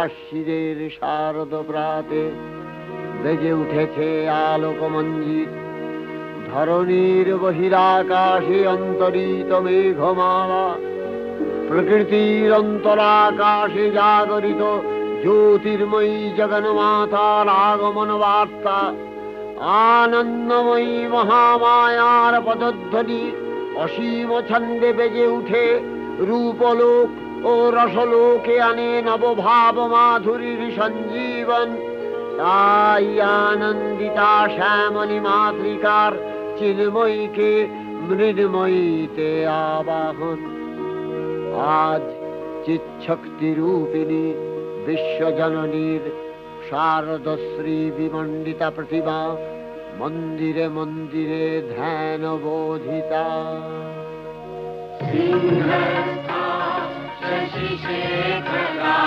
আশ্বিনের শারদ প্রাতে বেজে উঠেছে আলোকমঞ্জিত। ধরণীর বহিরাকাশে অন্তরিত মেঘমালা, প্রকৃতির অন্তরাকাশে জাগরিত জ্যোতির্ময়ী জগন্মাতার আগমন বার্তা। আনন্দময়ী মহামায়ার পদধ্বনি অসীম ছন্দে বেজে উঠে রূপলোক ও রসলোকে আনে নবভাব মাধুরীর সঞ্জীবন। তাই আনন্দিতা শ্যামলী মাতৃকার চিন্ময়ীকে মৃন্ময়ীতে আবাহন। আজ চিৎশক্তি রূপিণী বিশ্বজননীর শারদশ্রী বিমণ্ডিতা প্রতিমা মন্দিরে মন্দিরে ধ্যান বোধিতা।